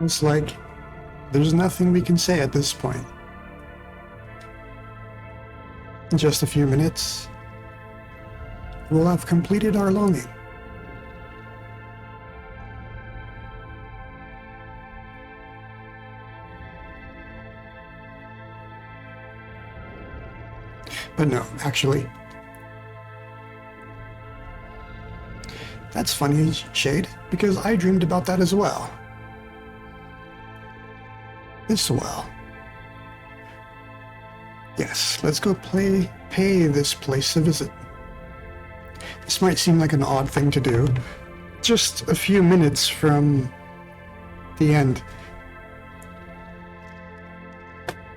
It's like there's nothing we can say at this point. In just a few minutes, we'll have completed our longing. But no, actually. That's funny, Shade, because I dreamed about that as well. This well. Yes, let's go pay this place a visit. This might seem like an odd thing to do, just a few minutes from the end.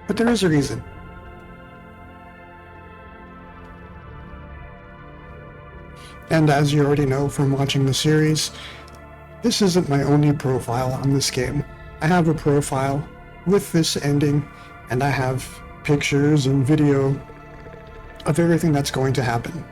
But there is a reason. And as you already know from watching the series, this isn't my only profile on this game. I have a profile with this ending, and I have pictures and video of everything that's going to happen.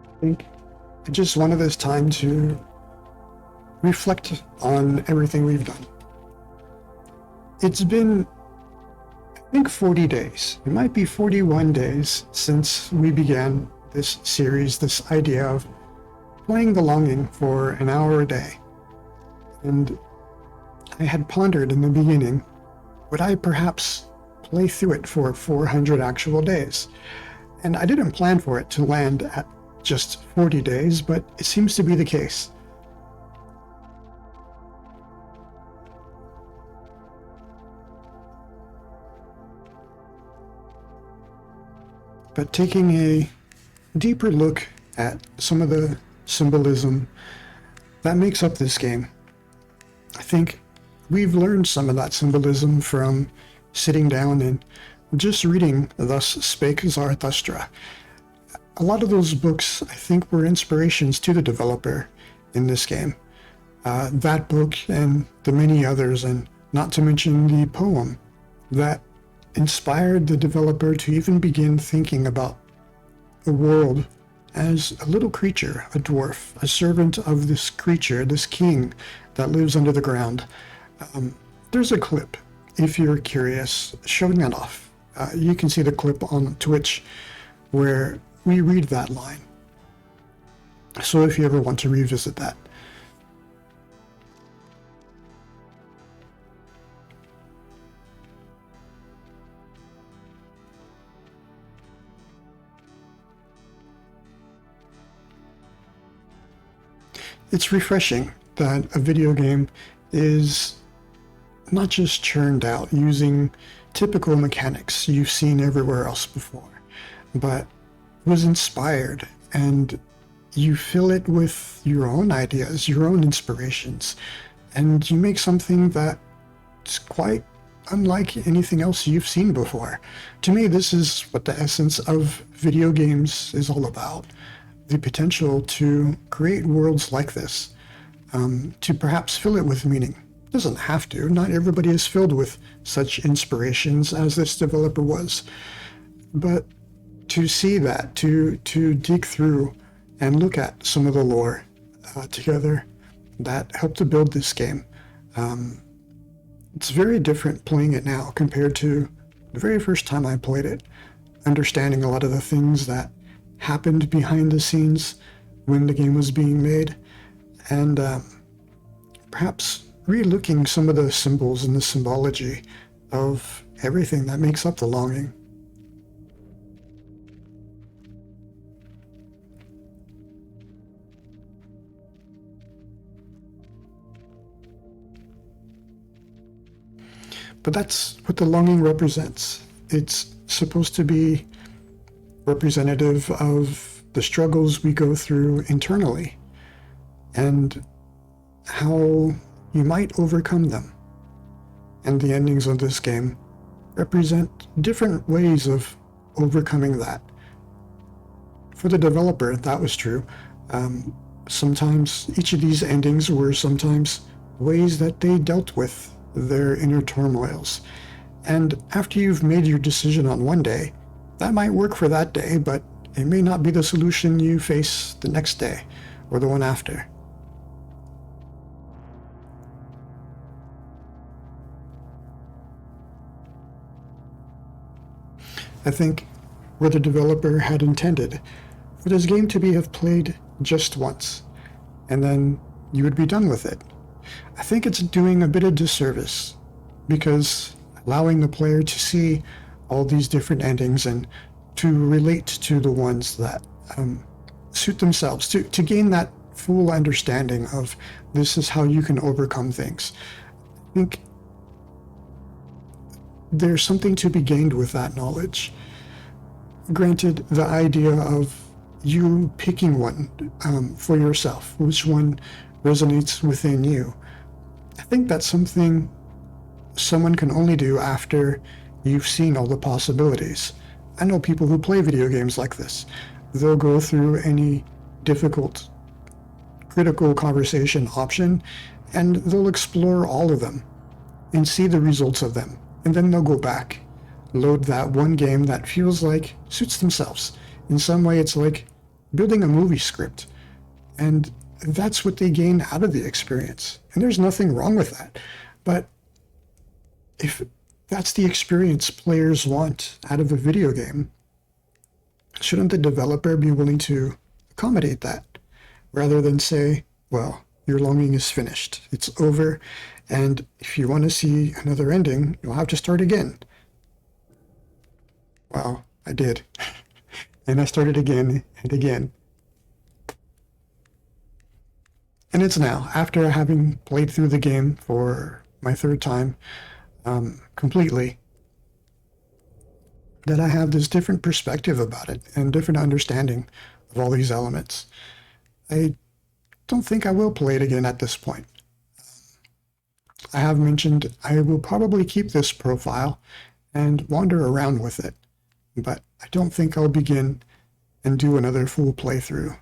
I think I just wanted this time to reflect on everything we've done. It's been, I think, 40 days. It might be 41 days since we began this series, this idea of playing The Longing for an hour a day. And I had pondered in the beginning, would I perhaps play through it for 400 actual days? And I didn't plan for it to land at just 40 days, but it seems to be the case. But taking a deeper look at some of the symbolism that makes up this game, I think we've learned some of that symbolism from sitting down and just reading Thus Spake Zarathustra. A lot of those books, I think, were inspirations to the developer in this game. That book and the many others, and not to mention the poem that inspired the developer to even begin thinking about the world as a little creature, a dwarf, a servant of this creature, this king that lives under the ground. There's a clip, if you're curious, showing that off. You can see the clip on Twitch where we read that line. So if you ever want to revisit that. It's refreshing that a video game is not just churned out using typical mechanics you've seen everywhere else before, but was inspired, and you fill it with your own ideas, your own inspirations, and you make something that's quite unlike anything else you've seen before. To me, this is what the essence of video games is all about. The potential to create worlds like this, to perhaps fill it with meaning. It doesn't have to. Not everybody is filled with such inspirations as this developer was. But to see that, to dig through and look at some of the lore together that helped to build this game. It's very different playing it now compared to the very first time I played it, understanding a lot of the things that happened behind the scenes when the game was being made, and perhaps re-looking some of the symbols and the symbology of everything that makes up the longing. But that's what the longing represents. It's supposed to be representative of the struggles we go through internally. and how you might overcome them. And the endings of this game represent different ways of overcoming that. For the developer, that was true. Sometimes each of these endings were sometimes ways that they dealt with their inner turmoils. And after you've made your decision on one day, that might work for that day, but it may not be the solution you face the next day or the one after. I think what the developer had intended for this game to be have played just once, and then you would be done with it. I think it's doing a bit of disservice, because allowing the player to see all these different endings and to relate to the ones that suit themselves, to gain that full understanding of this is how you can overcome things. I think there's something to be gained with that knowledge. Granted, the idea of you picking one for yourself, which one resonates within you, I think that's something someone can only do after you've seen all the possibilities. I know people who play video games like this. They'll go through any difficult, critical conversation option, and they'll explore all of them and see the results of them. And then they'll go back, load that one game that feels like suits themselves. In some way, it's like building a movie script. And that's what they gain out of the experience. And there's nothing wrong with that. But if that's the experience players want out of a video game, shouldn't the developer be willing to accommodate that, rather than say, well, your longing is finished, it's over, and if you want to see another ending, you'll have to start again. Well, I did. And I started again and again. And it's now, after having played through the game for my third time, completely, that I have this different perspective about it and different understanding of all these elements. I don't think I will play it again at this point. I have mentioned I will probably keep this profile and wander around with it, but I don't think I'll begin and do another full playthrough.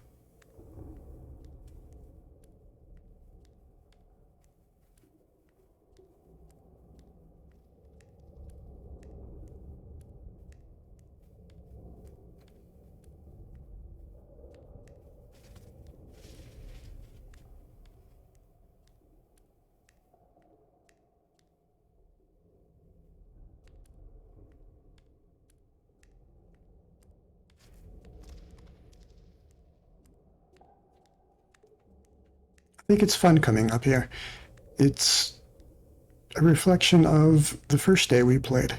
I think it's fun coming up here. It's a reflection of the first day we played.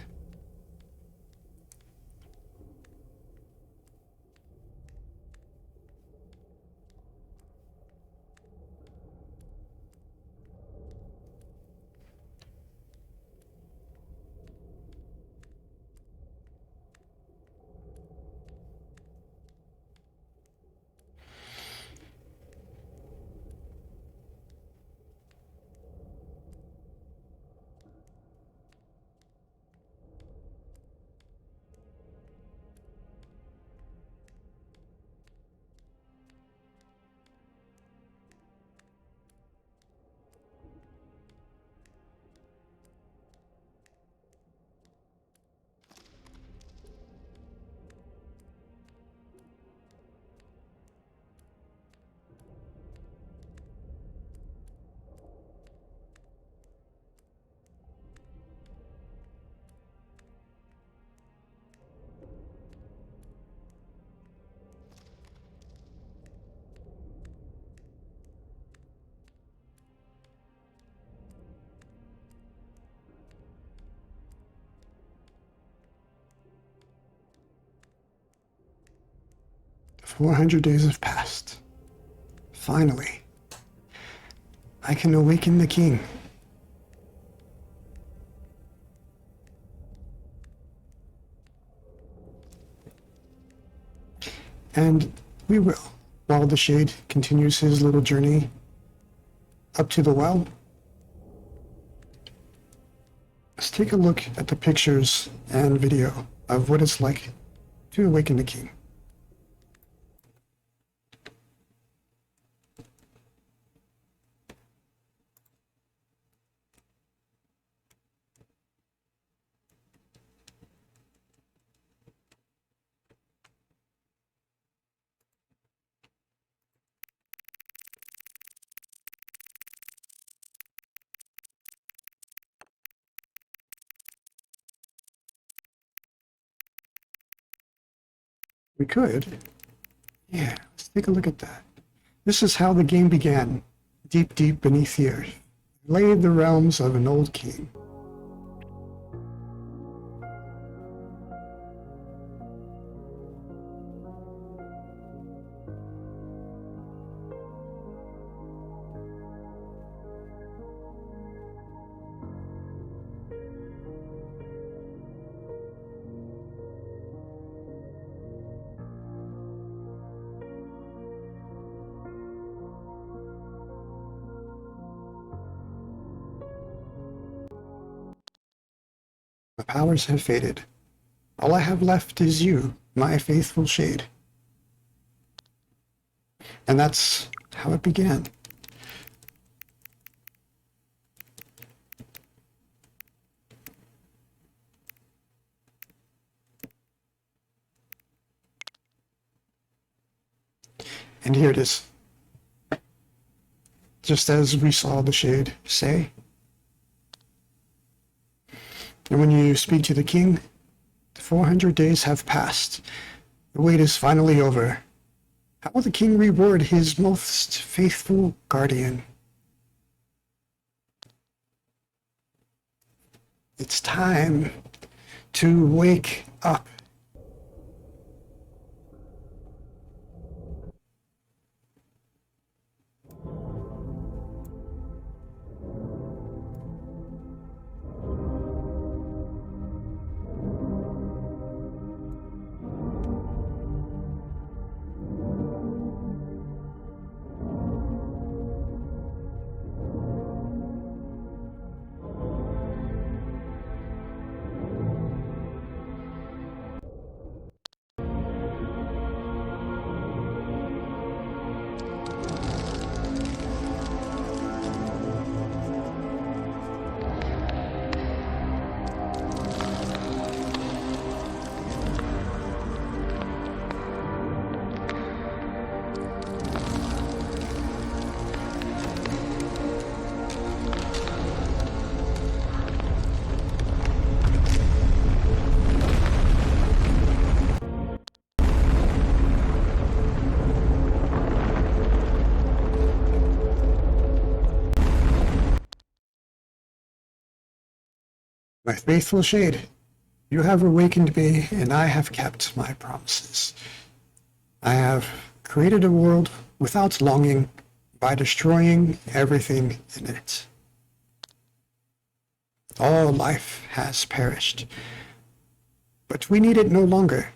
The 400 days have passed. Finally, I can awaken the king. And we will, while the Shade continues his little journey up to the well. Let's take a look at the pictures and video of what it's like to awaken the king. We could. Yeah, let's take a look at that. This is how the game began. Deep, deep beneath the earth lay the realms of an old king. My powers have faded. All I have left is you, my faithful shade. And that's how it began. And here it is. Just as we saw the shade say. And when you speak to the king, the 400 days have passed. The wait is finally over. How will the king reward his most faithful guardian? It's time to wake up. My faithful shade, you have awakened me, and I have kept my promises. I have created a world without longing by destroying everything in it. All life has perished, but we need it no longer.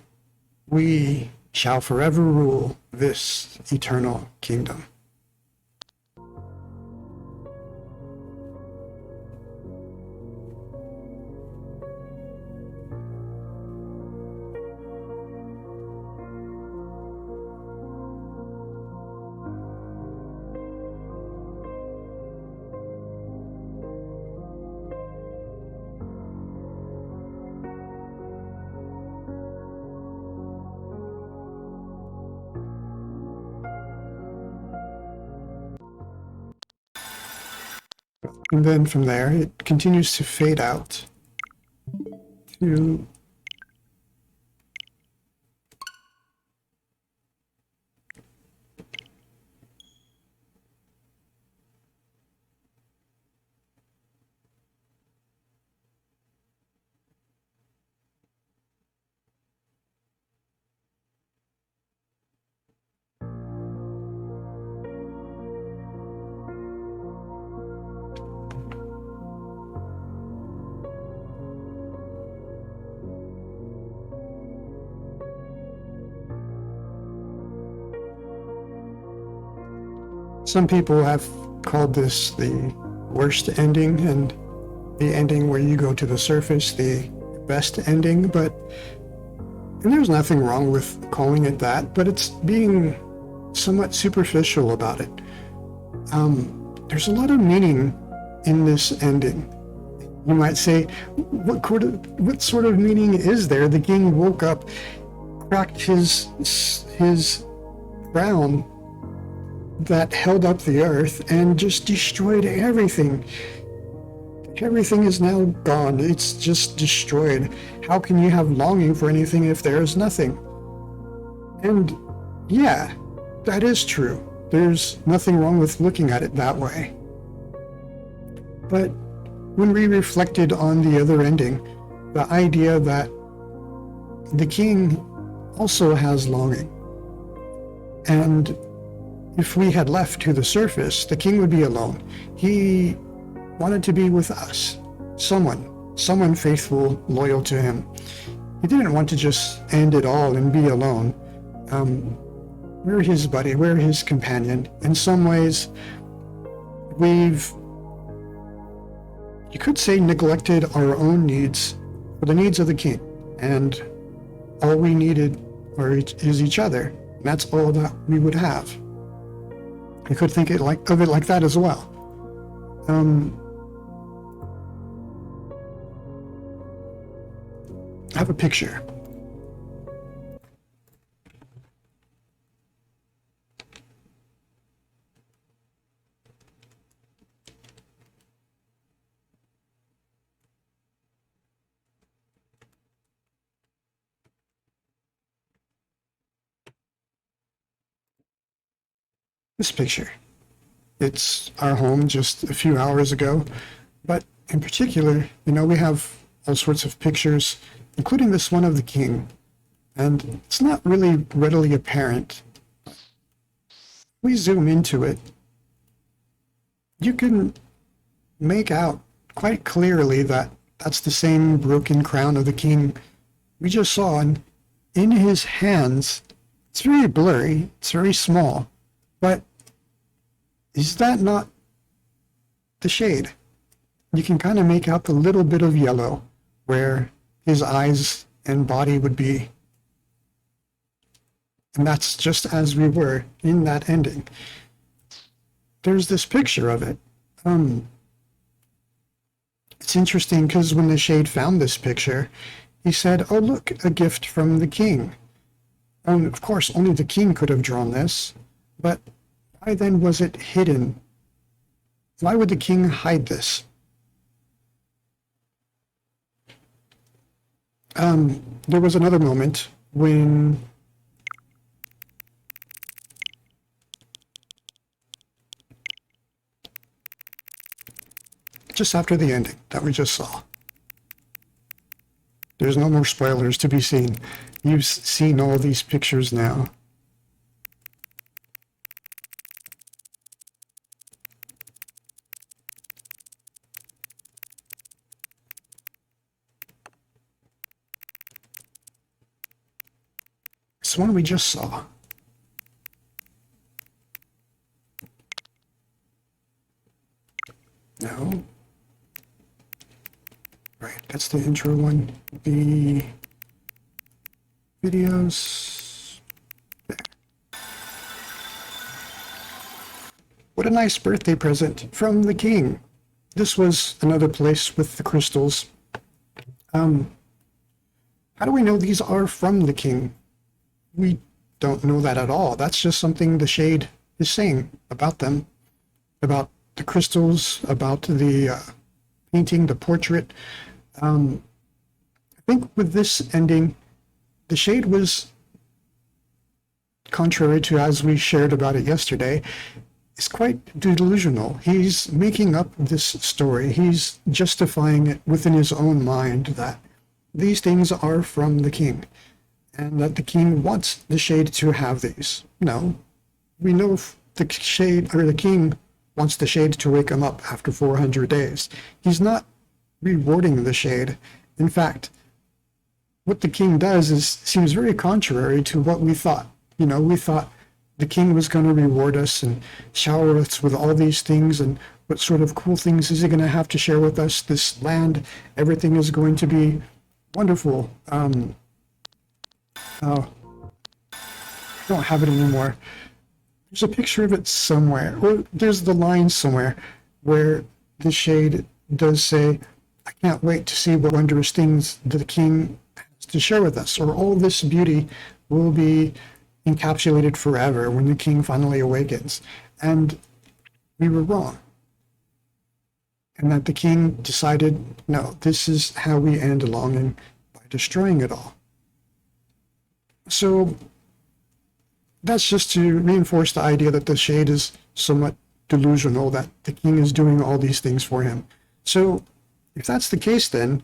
We shall forever rule this eternal kingdom. And then from there, it continues to fade out to some people have called this the worst ending, and the ending where you go to the surface, the best ending, and there's nothing wrong with calling it that, but it's being somewhat superficial about it. There's a lot of meaning in this ending. You might say, what sort of meaning is there? The king woke up, cracked his crown that held up the earth, and just destroyed everything. Everything is now gone. It's just destroyed. How can you have longing for anything if there is nothing? And yeah, that is true. There's nothing wrong with looking at it that way. But when we reflected on the other ending, the idea that the king also has longing, and if we had left to the surface, the king would be alone. He wanted to be with us, someone faithful, loyal to him. He didn't want to just end it all and be alone. We're his buddy, we're his companion. In some ways, you could say, neglected our own needs for the needs of the king, and all we needed is each other. And that's all that we would have. You could think of it like that as well. I have a picture. This picture. It's our home just a few hours ago, but in particular, we have all sorts of pictures, including this one of the king, and it's not really readily apparent. We zoom into it, you can make out quite clearly that that's the same broken crown of the king we just saw, and in his hands, it's very blurry, it's very small, but is that not the shade? You can kind of make out the little bit of yellow where his eyes and body would be. And that's just as we were in that ending. There's this picture of it. It's interesting because when the shade found this picture, he said, "Oh, look, a gift from the king." And of course, only the king could have drawn this, but why then was it hidden? Why would the king hide this? There was another moment when just after the ending that we just saw. There's no more spoilers to be seen. You've seen all these pictures now. It's one we just saw. No. Right, that's the intro one. The videos. There. What a nice birthday present from the king. This was another place with the crystals. How do we know these are from the king? We don't know that at all. That's just something the shade is saying about them, about the crystals, about the painting, the portrait. I think with this ending, the shade was, contrary to as we shared about it yesterday, is quite delusional. He's making up this story. He's justifying it within his own mind that these things are from the king, and that the king wants the shade to have these. No, we know the shade, or the king wants the shade to wake him up after 400 days. He's not rewarding the shade. In fact, what the king does seems very contrary to what we thought. We thought the king was going to reward us and shower us with all these things, and what sort of cool things is he going to have to share with us? This land, everything is going to be wonderful. Oh, I don't have it anymore. There's a picture of it somewhere, or there's the line somewhere where the shade does say, I can't wait to see what wondrous things the king has to share with us, or all this beauty will be encapsulated forever when the king finally awakens. And we were wrong. And that the king decided, no, this is how we end longing, by destroying it all. So that's just to reinforce the idea that the shade is somewhat delusional, that the king is doing all these things for him. So if that's the case, then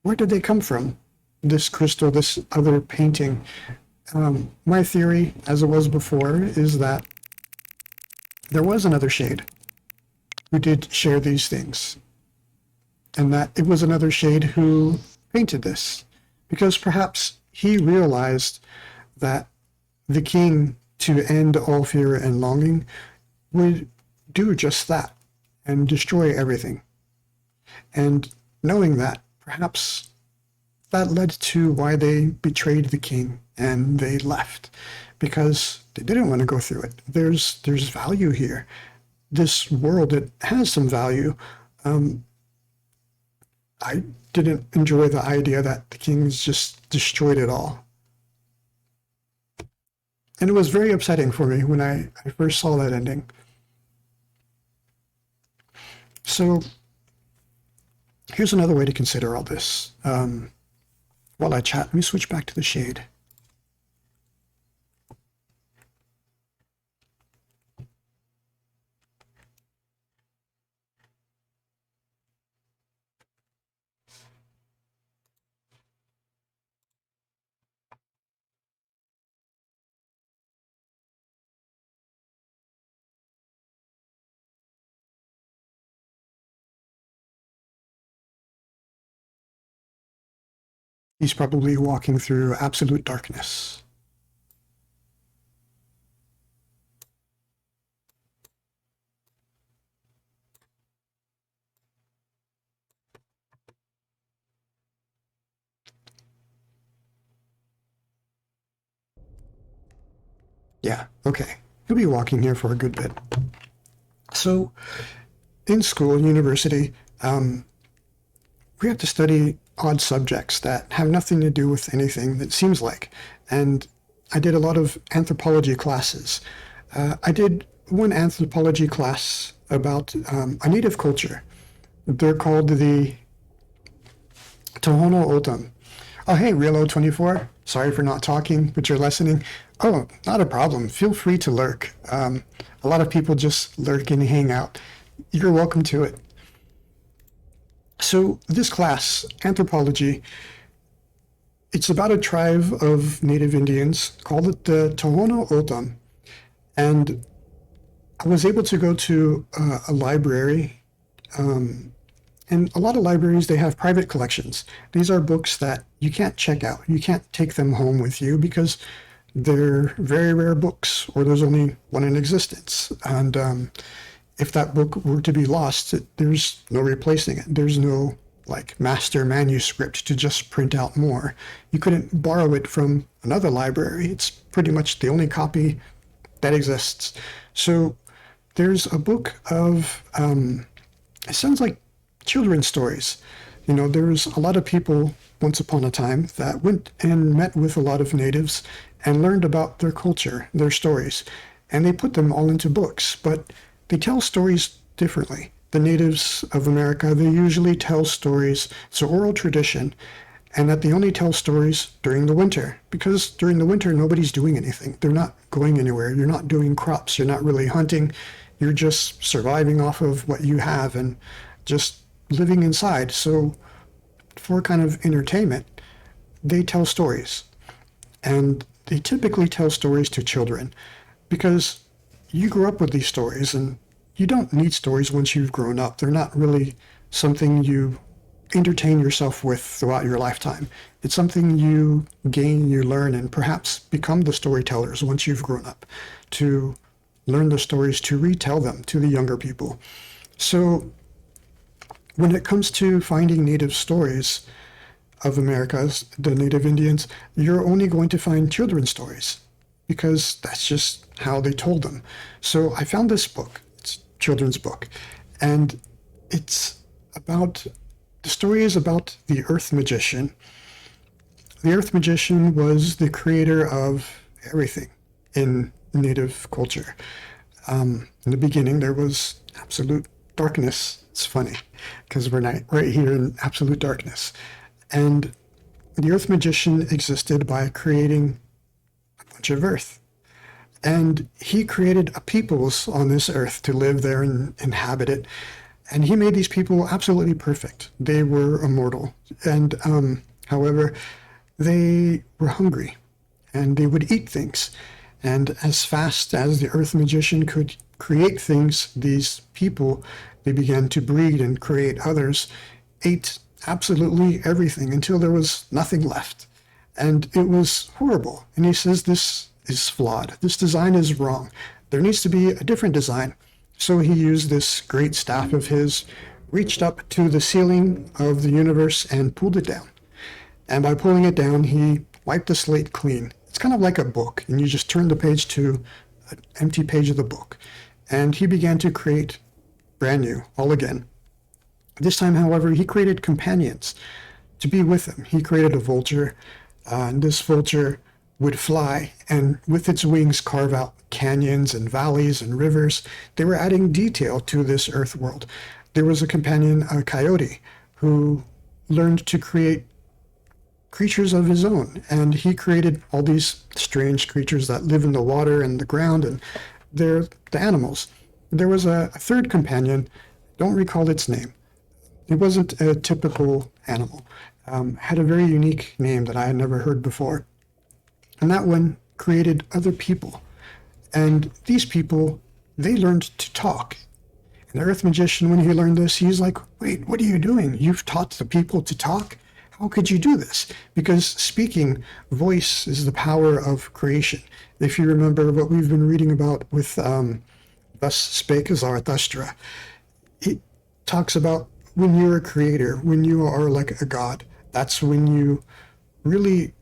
where did they come from? This crystal, this other painting. My theory, as it was before, is that there was another shade who did share these things, and that it was another shade who painted this, because perhaps he realized that the king, to end all fear and longing, would do just that and destroy everything. And knowing that, perhaps that led to why they betrayed the king and they left, because they didn't want to go through it. There's value here. This world, it has some value. I didn't enjoy the idea that the kings just destroyed it all. And it was very upsetting for me when I first saw that ending. So here's another way to consider all this. While I chat, let me switch back to the shade. He's probably walking through absolute darkness. Yeah, okay. He'll be walking here for a good bit. So, in school, university, we have to study odd subjects that have nothing to do with anything, that seems like. And I did a lot of anthropology classes. I did one anthropology class about a native culture. They're called the Tohono O'odham. Oh, hey, Realo24. Sorry for not talking, but you're listening. Oh, not a problem. Feel free to lurk. A lot of people just lurk and hang out. You're welcome to it. So this class, anthropology, it's about a tribe of native Indians, called it the Tohono O'odham. And I was able to go to a library, and a lot of libraries, they have private collections. These are books that you can't check out. You can't take them home with you because they're very rare books, or there's only one in existence. And if that book were to be lost, there's no replacing it. There's no like master manuscript to just print out more. You couldn't borrow it from another library. It's pretty much the only copy that exists. So there's a book of, it sounds like children's stories. You know, there's a lot of people once upon a time that went and met with a lot of natives and learned about their culture, their stories, and they put them all into books, but they tell stories differently. The natives of America, they usually tell stories, it's an oral tradition, and that they only tell stories during the winter, because during the winter, nobody's doing anything. They're not going anywhere. You're not doing crops. You're not really hunting. You're just surviving off of what you have and just living inside. So for kind of entertainment, they tell stories. And they typically tell stories to children because you grew up with these stories and you don't need stories once you've grown up. They're not really something you entertain yourself with throughout your lifetime. It's something you gain, you learn, and perhaps become the storytellers once you've grown up, to learn the stories, to retell them to the younger people. So when it comes to finding native stories of America's, the native Indians, you're only going to find children's stories because that's just how they told them. So I found this book. It's a children's book, and the story is about the Earth Magician. The Earth Magician was the creator of everything in native culture. In the beginning, there was absolute darkness. It's funny because we're right here in absolute darkness. And the Earth Magician existed by creating a bunch of earth. And he created a peoples on this earth to live there and inhabit it. And he made these people absolutely perfect. They were immortal. And however, they were hungry and they would eat things. And as fast as the Earth Magician could create things, these people, they began to breed and create others, ate absolutely everything until there was nothing left. And it was horrible. And he says, this is flawed. This design is wrong. There needs to be a different design. So he used this great staff of his, reached up to the ceiling of the universe and pulled it down. And by pulling it down, he wiped the slate clean. It's kind of like a book, and you just turn the page to an empty page of the book. And he began to create brand new, all again. This time, however, he created companions to be with him. He created a vulture, and this vulture would fly and with its wings carve out canyons and valleys and rivers. They were adding detail to this earth world. There was a companion, a coyote, who learned to create creatures of his own, and he created all these strange creatures that live in the water and the ground, and they're the animals. There was a third companion, don't recall its name. It wasn't a typical animal, had a very unique name that I had never heard before. And that one created other people. And these people, they learned to talk. And the Earth Magician, when he learned this, he's like, wait, what are you doing? You've taught the people to talk? How could you do this? Because speaking, voice is the power of creation. If you remember what we've been reading about with Thus Spake Zarathustra, it talks about when you're a creator, when you are like a god, that's when you really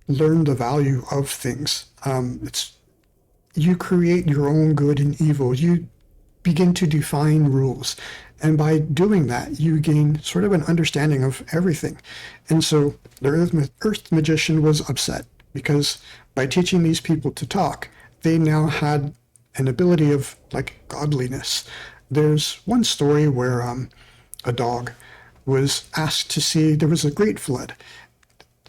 learn the value of things. You create your own good and evil. You begin to define rules. And by doing that, you gain sort of an understanding of everything. And so the Earth Magician was upset because by teaching these people to talk, they now had an ability of like godliness. There's one story where a dog was asked to see, there was a great flood.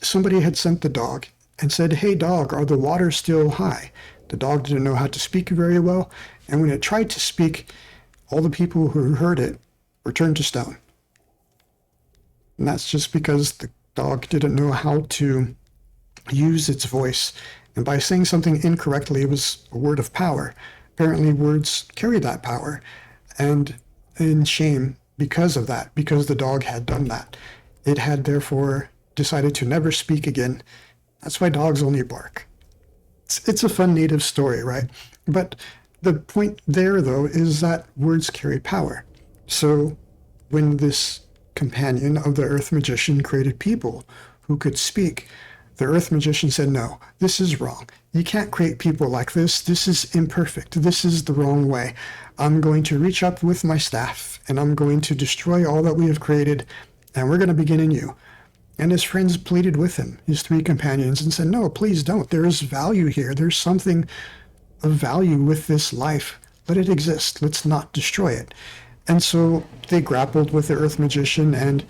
Somebody had sent the dog and said, hey dog, are the waters still high? The dog didn't know how to speak very well. And when it tried to speak, all the people who heard it were turned to stone. And that's just because the dog didn't know how to use its voice. And by saying something incorrectly, it was a word of power. Apparently words carry that power. And in shame, because of that, because the dog had done that, it had therefore decided to never speak again. That's why dogs only bark. It's a fun native story, right? But the point there, though, is that words carry power. So when this companion of the Earth Magician created people who could speak, the Earth Magician said, no, this is wrong. You can't create people like this. This is imperfect. This is the wrong way. I'm going to reach up with my staff, and I'm going to destroy all that we have created, and we're going to begin anew. And his friends pleaded with him, his three companions, and said, no, please don't. There is value here. There's something of value with this life. Let it exist. Let's not destroy it. And so they grappled with the Earth Magician, and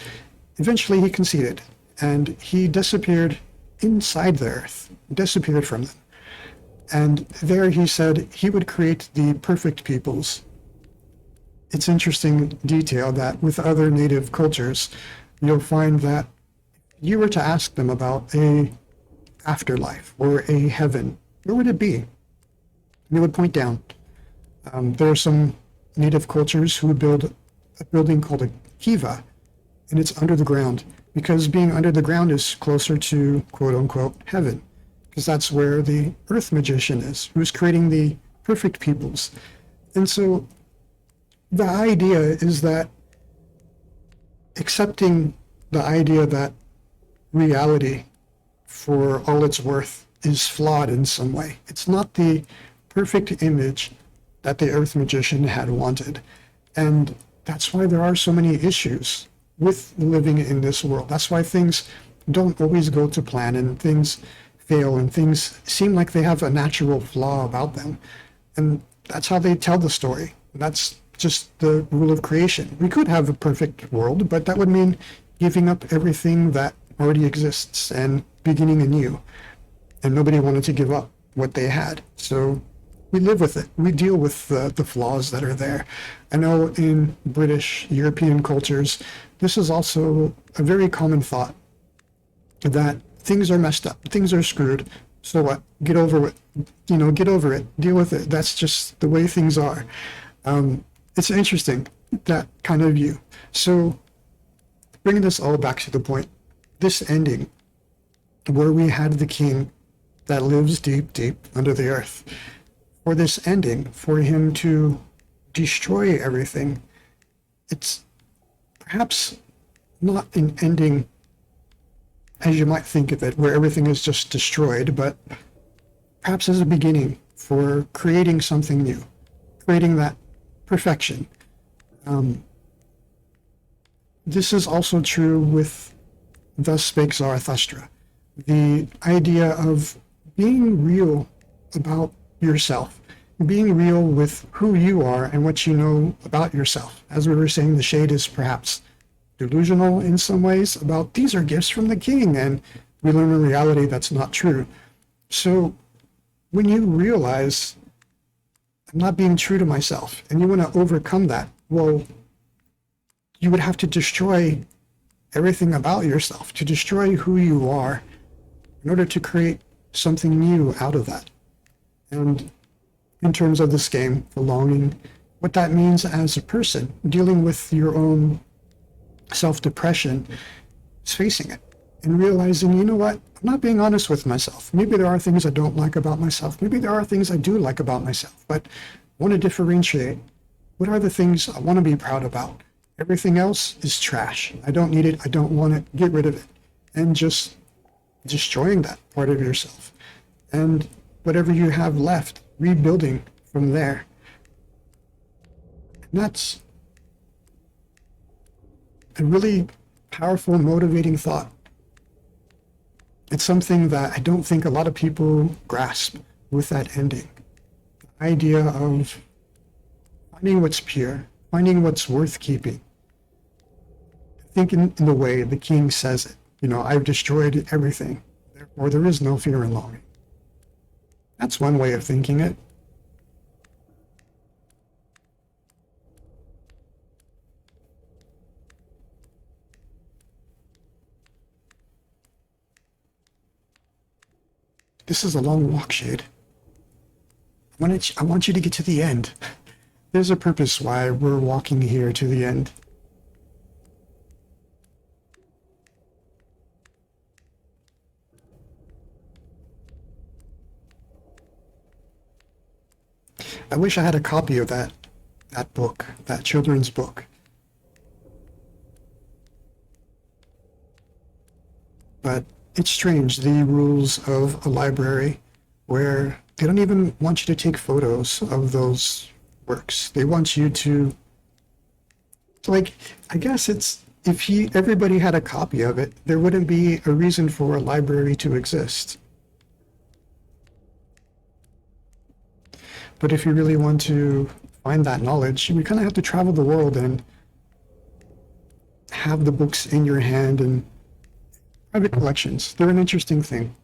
eventually he conceded, and he disappeared inside the earth, disappeared from them. And there he said he would create the perfect peoples. It's interesting detail that with other native cultures, you'll find that you were to ask them about a afterlife or a heaven, where would it be? They would point down. There are some native cultures who would build a building called a kiva, and it's under the ground because being under the ground is closer to quote unquote heaven, because that's where the earth magician is, who's creating the perfect peoples. And so the idea is that accepting the idea that reality, for all its worth, is flawed in some way. It's not the perfect image that the earth magician had wanted. And that's why there are so many issues with living in this world. That's why things don't always go to plan and things fail and things seem like they have a natural flaw about them. And that's how they tell the story. That's just the rule of creation. We could have a perfect world, but that would mean giving up everything that already exists and beginning anew. And nobody wanted to give up what they had. So we live with it. We deal with the flaws that are there. I know in British, European cultures, this is also a very common thought that things are messed up, things are screwed. So what? Get over it. Get over it. Deal with it. That's just the way things are. It's interesting, that kind of view. So bringing this all back to the point, this ending where we had the king that lives deep, deep under the earth, for this ending, for him to destroy everything, it's perhaps not an ending as you might think of it, where everything is just destroyed, but perhaps as a beginning for creating something new, creating that perfection. This is also true with Thus Spake Zarathustra, the idea of being real about yourself, being real with who you are and what you know about yourself. As we were saying, the shade is perhaps delusional in some ways about these are gifts from the king, and we learn in reality that's not true. So when you realize I'm not being true to myself and you want to overcome that, well, you would have to destroy everything about yourself, to destroy who you are in order to create something new out of that. And in terms of this game, belonging, what that means as a person, dealing with your own self-depression, is facing it and realizing, you know what, I'm not being honest with myself. Maybe there are things I don't like about myself. Maybe there are things I do like about myself, but I want to differentiate. What are the things I want to be proud about? Everything else is trash. I don't need it. I don't want it. Get rid of it. And just destroying that part of yourself. And whatever you have left, rebuilding from there. And that's a really powerful, motivating thought. It's something that I don't think a lot of people grasp with that ending. The idea of finding what's pure, finding what's worth keeping. I think in the way the king says it, I've destroyed everything, therefore there is no fear and longing. That's one way of thinking it. This is a long walk, Shade. I want you to get to the end. There's a purpose why we're walking here to the end. I wish I had a copy of that book, that children's book. But it's strange, the rules of a library where they don't even want you to take photos of those works. They want you to, I guess it's, if everybody had a copy of it, there wouldn't be a reason for a library to exist. But if you really want to find that knowledge, you kind of have to travel the world and have the books in your hand, and private collections. They're an interesting thing.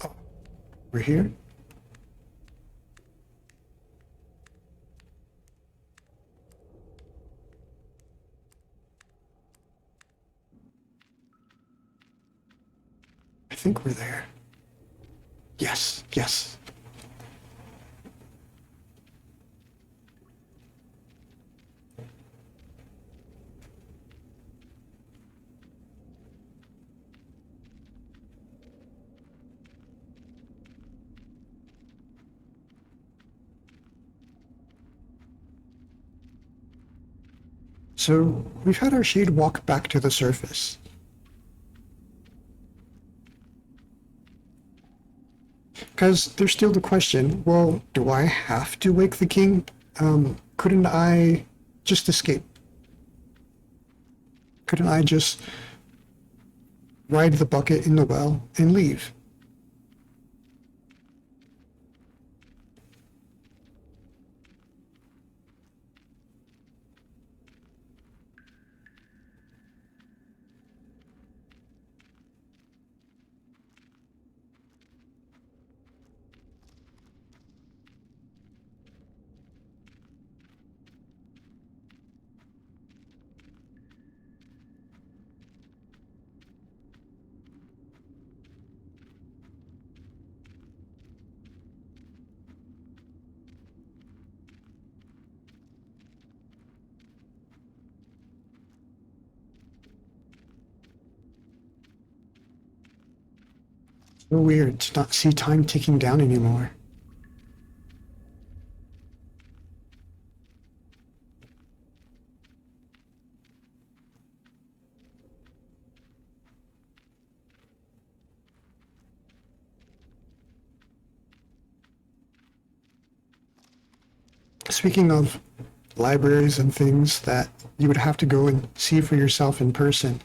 Oh, we're here? I think we're there. Yes, yes. So we've had our shade walk back to the surface. Because there's still the question, well, do I have to wake the king? Couldn't I just escape? Couldn't I just ride the bucket in the well and leave? So weird to not see time ticking down anymore. Speaking of libraries and things that you would have to go and see for yourself in person,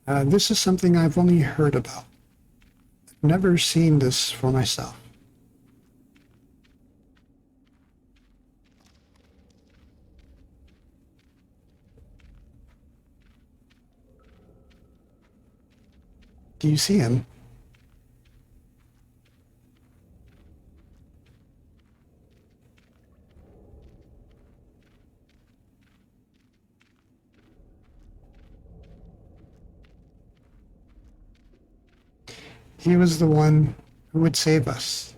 this is something I've only heard about. I've never seen this for myself. Do you see him? He was the one who would save us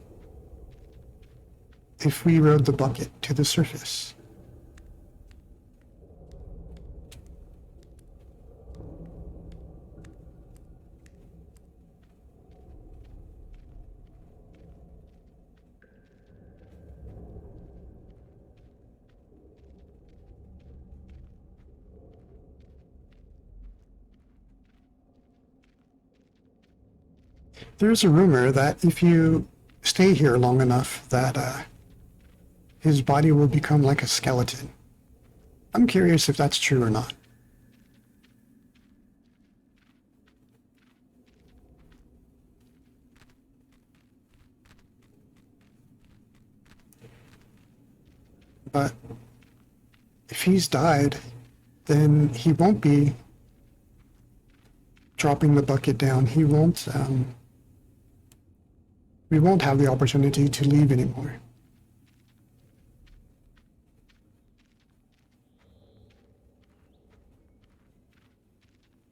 if we rode the bucket to the surface. There's a rumor that if you stay here long enough that his body will become like a skeleton. I'm curious if that's true or not. But if he's died, then he won't be dropping the bucket down. We won't have the opportunity to leave anymore.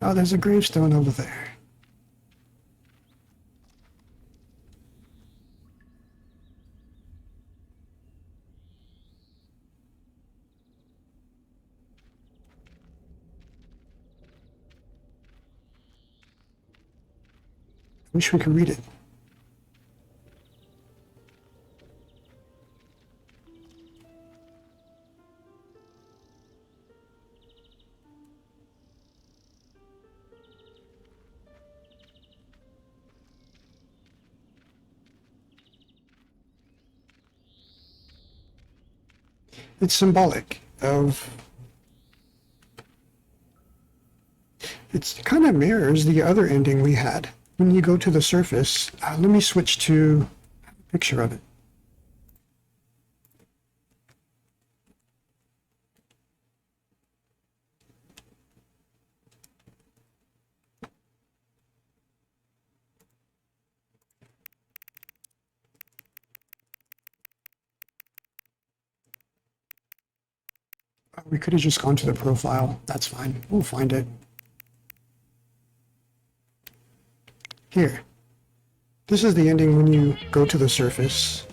Oh, there's a gravestone over there. Wish we could read it. It's symbolic of... It kind of mirrors the other ending we had. When you go to the surface, let me switch to a picture of it. We could have just gone to the profile. That's fine. We'll find it. Here. This is the ending when you go to the surface.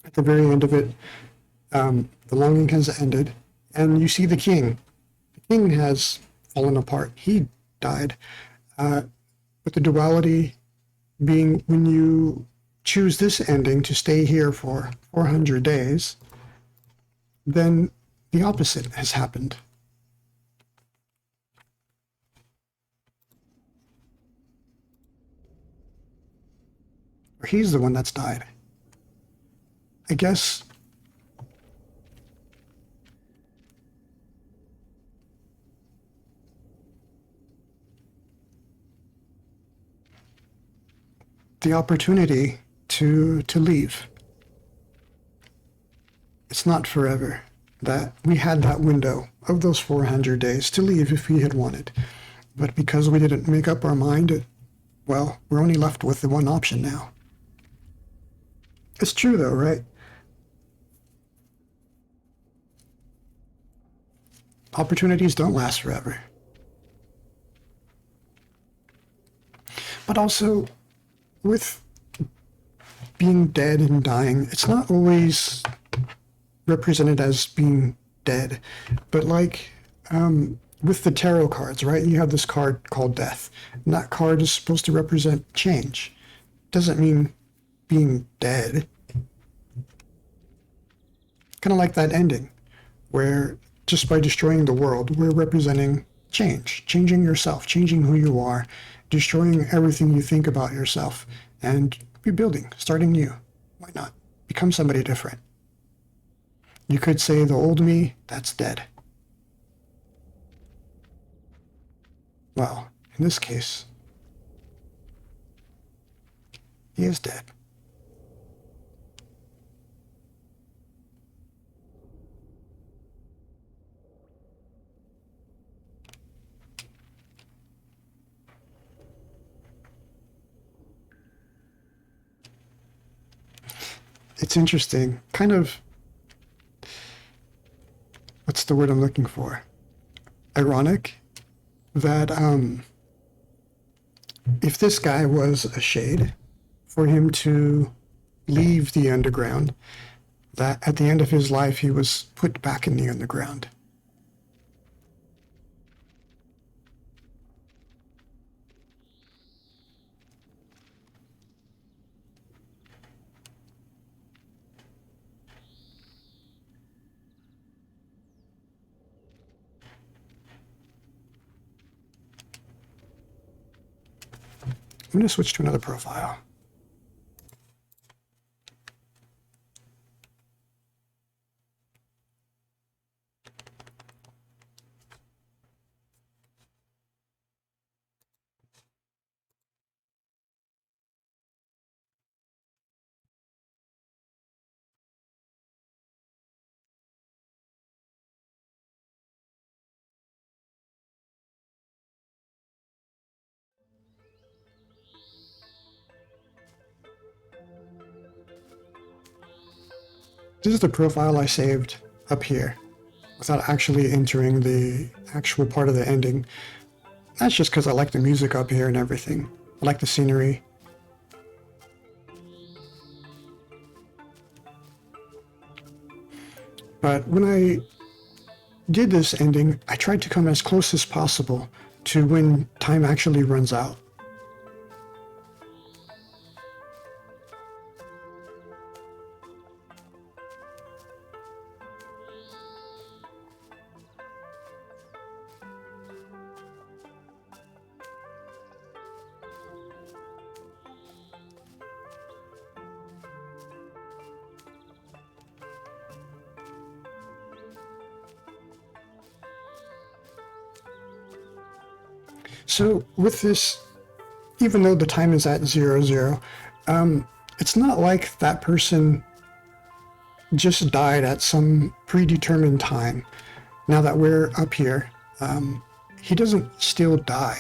At the very end of it, the longing has ended, and you see the king. The king has fallen apart. He died. But the duality being when you choose this ending to stay here for 400 days, then the opposite has happened. Or he's the one that's died. I guess the opportunity to leave. It's not forever. That we had that window of those 400 days to leave if we had wanted. But because we didn't make up our mind, well, we're only left with the one option now. It's true though, right? Opportunities don't last forever. But also, with being dead and dying, it's not always represented as being dead, but like with the tarot cards, right? You have this card called Death, and that card is supposed to represent change. Doesn't mean being dead. Kind of like that ending, where just by destroying the world, we're representing change, changing yourself, changing who you are, destroying everything you think about yourself, and rebuilding, starting new. Why not? Become somebody different. You could say the old me, that's dead. Well, in this case, he is dead. It's interesting, kind of, what's the word I'm looking for? Ironic that if this guy was a shade, for him to leave the underground, that at the end of his life he was put back in the underground. I'm going to switch to another profile. This is the profile I saved up here without actually entering the actual part of the ending. That's just because I like the music up here and everything. I like the scenery. But when I did this ending, I tried to come as close as possible to when time actually runs out. So with this, even though the time is at 00, it's not like that person just died at some predetermined time. Now that we're up here, he doesn't still die.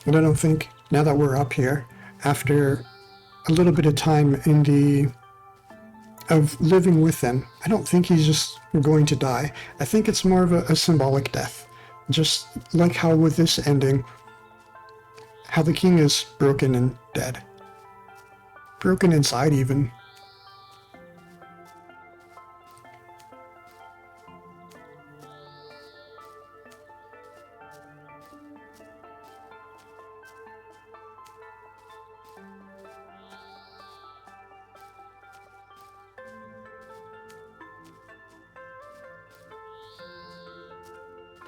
And I don't think, now that we're up here, after a little bit of time of living with them, I don't think he's just going to die. I think it's more of a symbolic death. Just like how with this ending, how the king is broken and dead. Broken inside even.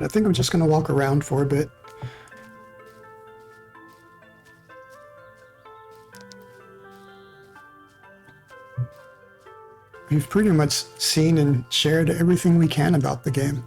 I think I'm just going to walk around for a bit. We've pretty much seen and shared everything we can about the game.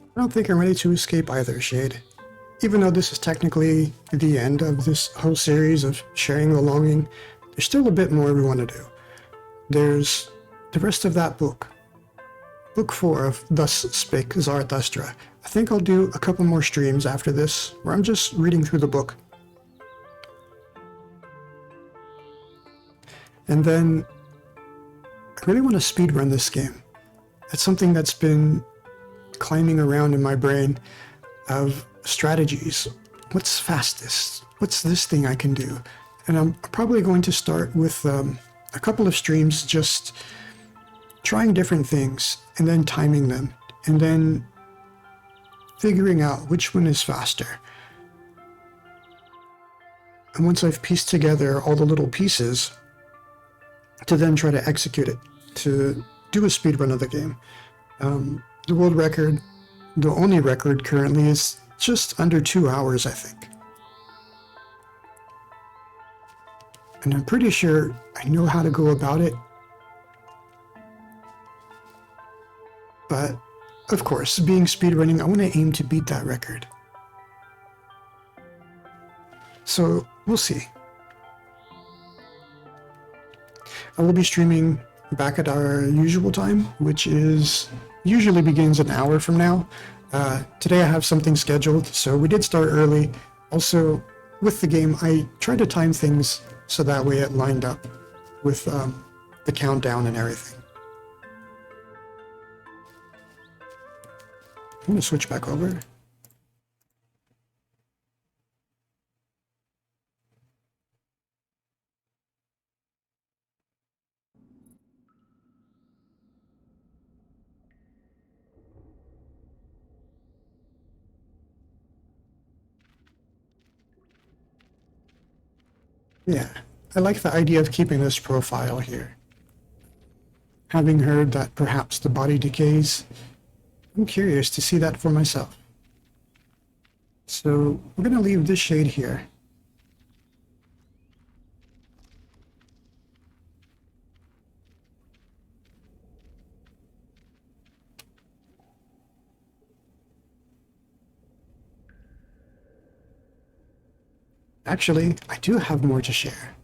I don't think I'm ready to escape either, Shade. Even though this is technically the end of this whole series of sharing the longing, there's still a bit more we want to do. There's the rest of that book. Book 4 of Thus Spake Zarathustra. I think I'll do a couple more streams after this, where I'm just reading through the book. And then, I really want to speedrun this game. It's something that's been climbing around in my brain of strategies. What's fastest? What's this thing I can do? And I'm probably going to start with a couple of streams just trying different things and then timing them and then figuring out which one is faster. And once I've pieced together all the little pieces, to then try to execute it, to do a speedrun of the game. The world record, the only record currently, is just under 2 hours, I think. And I'm pretty sure I know how to go about it. But, of course, being speedrunning, I want to aim to beat that record. So, we'll see. I will be streaming back at our usual time, which is usually begins an hour from now. Today I have something scheduled, so we did start early. Also, with the game, I tried to time things so that way it lined up with the countdown and everything. I'm going to switch back over. Yeah, I like the idea of keeping this profile here. Having heard that perhaps the body decays, I'm curious to see that for myself. So we're going to leave this shade here. Actually, I do have more to share.